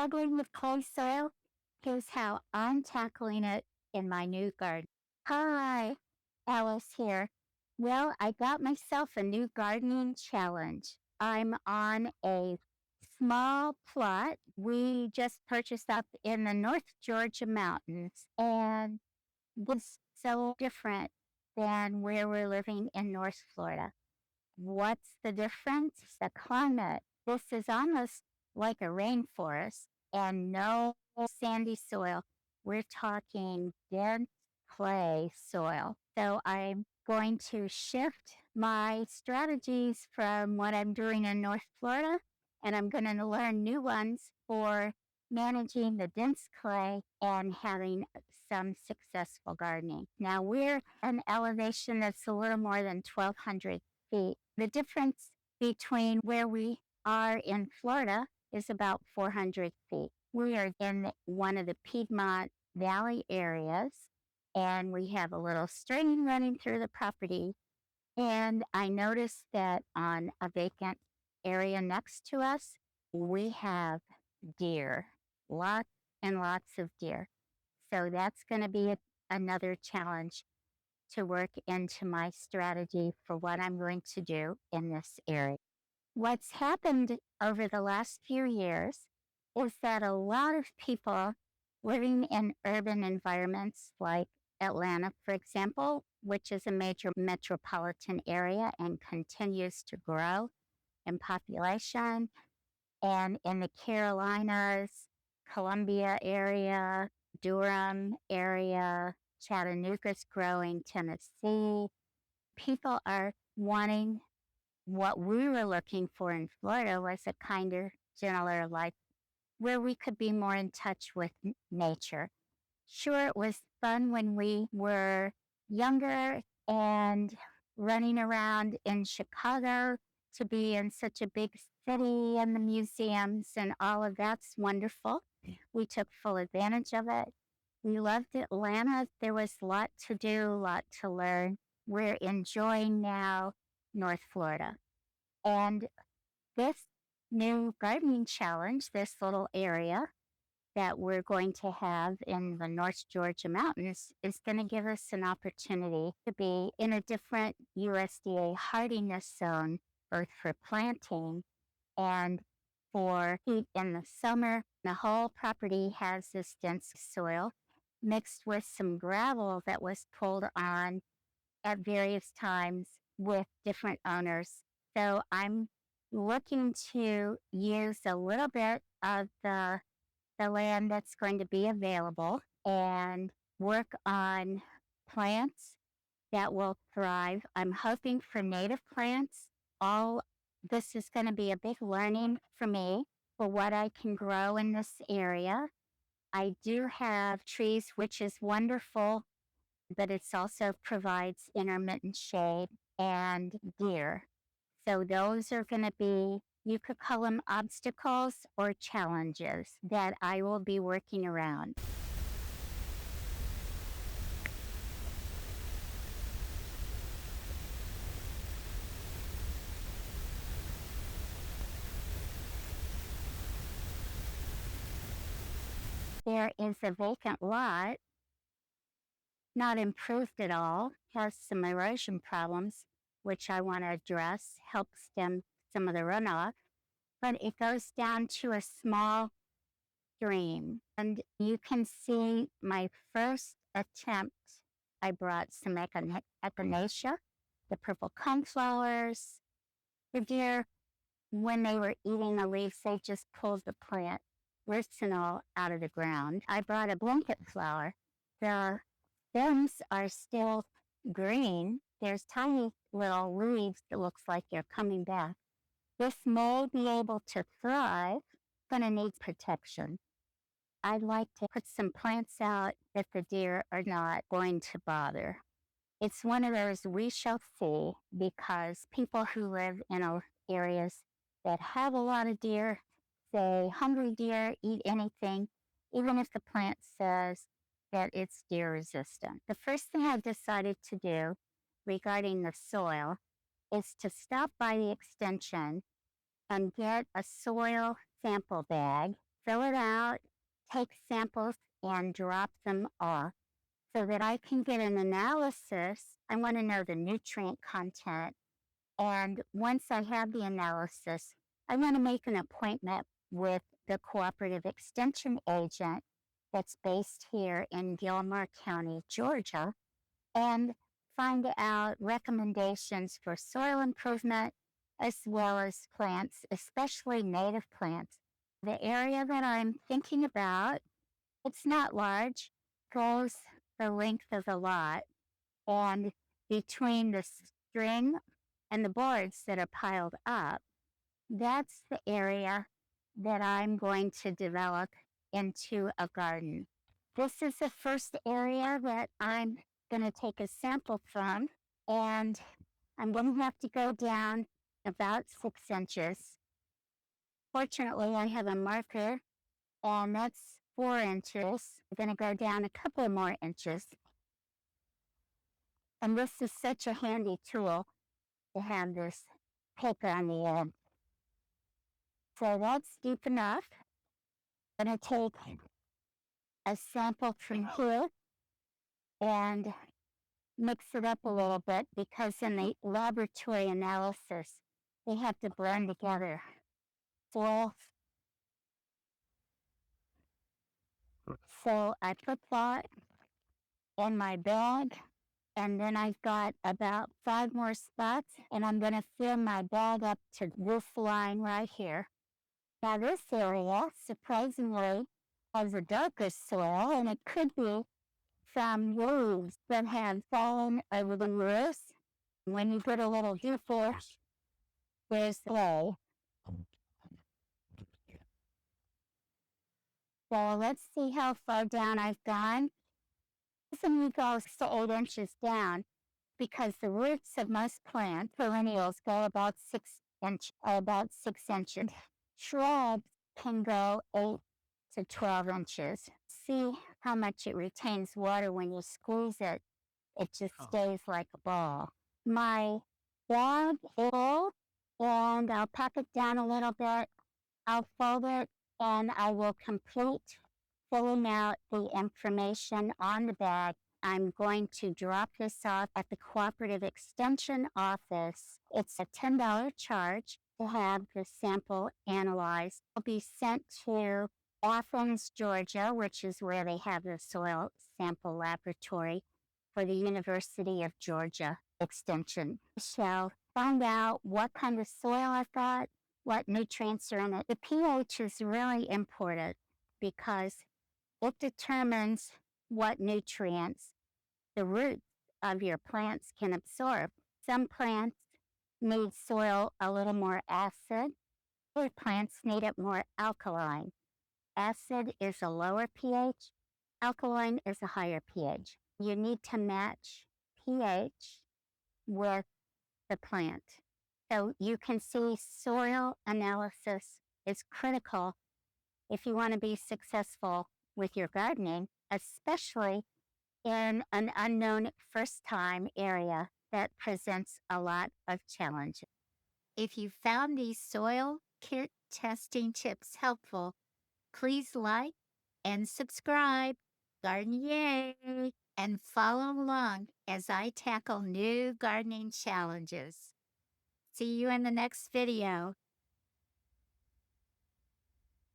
Struggling with clay soil? Here's how I'm tackling it in my new garden. Hi, Alice here. Well, I got myself a new gardening challenge. I'm on a small plot we just purchased up in the North Georgia mountains, and was so different than where we're living in North Florida. What's the difference? The climate. This is almost like a rainforest and no sandy soil. We're talking dense clay soil. So I'm going to shift my strategies from what I'm doing in North Florida, and I'm going to learn new ones for managing the dense clay and having some successful gardening. Now we're an elevation that's a little more than 1,200 feet. The difference between where we are in Florida is about 400 feet. We are in one of the Piedmont Valley areas, and we have a little stream running through the property. And I noticed that on a vacant area next to us, we have deer, lots and lots of deer. So that's going to be another challenge to work into my strategy for what I'm going to do in this area. What's happened over the last few years is that a lot of people living in urban environments like Atlanta, for example, which is a major metropolitan area and continues to grow in population, and in the Carolinas, Columbia area, Durham area, Chattanooga's growing, Tennessee. People are wanting what we were looking for in Florida was a kinder, gentler life where we could be more in touch with nature. Sure, it was fun when we were younger and running around in Chicago to be in such a big city and the museums and all of that's wonderful. We took full advantage of it. We loved Atlanta. There was a lot to do, a lot to learn. We're enjoying now North Florida. And this new gardening challenge, this little area that we're going to have in the North Georgia mountains, is going to give us an opportunity to be in a different USDA hardiness zone, both for planting and for heat in the summer. The whole property has this dense soil mixed with some gravel that was pulled on at various times with different owners. So I'm looking to use a little bit of the land that's going to be available and work on plants that will thrive. I'm hoping for native plants. All this is going to be a big learning for me for what I can grow in this area. I do have trees, which is wonderful, but it also provides intermittent shade and deer. So those are going to be, you could call them obstacles or challenges that I will be working around. There is a vacant lot, not improved at all, has some erosion problems, which I want to address, help stem some of the runoff, but it goes down to a small stream. And you can see my first attempt, I brought some echinacea, the purple coneflowers. The deer, when they were eating the leaves, they just pulled the plant, roots and all, out of the ground. I brought a blanket flower. The stems are still green. There's tiny little leaves that looks like they're coming back. This may be able to thrive, going to need protection. I'd like to put some plants out that the deer are not going to bother. It's one of those we shall see, because people who live in areas that have a lot of deer say hungry deer eat anything, even if the plant says that it's deer resistant. The first thing I've decided to do regarding the soil is to stop by the extension and get a soil sample bag, fill it out, take samples, and drop them off so that I can get an analysis. I want to know the nutrient content. And once I have the analysis, I want to make an appointment with the cooperative extension agent that's based here in Gilmore County, Georgia, and find out recommendations for soil improvement as well as plants, especially native plants. The area that I'm thinking about, it's not large, goes the length of the lot, and between the string and the boards that are piled up, that's the area that I'm going to develop into a garden. This is the first area that I'm going to take a sample from, and I'm going to have to go down about 6 inches. Fortunately, I have a marker, and that's 4 inches. I'm going to go down a couple more inches. And this is such a handy tool to have this paper on the end. So that's deep enough. I'm going to take a sample from here and mix it up a little bit because in the laboratory analysis, they have to blend together. So I put that in my bag, and then I've got about 5 more spots, and I'm going to fill my bag up to this line right here. Now this area, surprisingly, has the darkest soil, and it could be from leaves that have fallen over the roofs. When you put a little deeper, there's clay. So let's see how far down I've gone. Some you go 8 inches down because the roots of most plant perennials go about 6 inches. Shrubs can go 8 to 12 inches. See how much it retains water when you squeeze it. It just stays like a ball. My bag is full, and I'll pack it down a little bit. I'll fold it, and I will complete filling out the information on the bag. I'm going to drop this off at the Cooperative Extension Office. It's a $10 charge to have the sample analyzed. It'll be sent to Athens, Georgia, which is where they have the soil sample laboratory for the University of Georgia Extension. I shall find out what kind of soil I've got, what nutrients are in it. The pH is really important because it determines what nutrients the roots of your plants can absorb. Some plants need soil a little more acid. Other plants need it more alkaline. Acid is a lower pH. Alkaline is a higher pH. You need to match pH with the plant. So you can see soil analysis is critical if you want to be successful with your gardening, especially in an unknown first-time area that presents a lot of challenges. If you found these soil kit testing tips helpful, please like and subscribe, Garden and follow along as I tackle new gardening challenges. See you in the next video.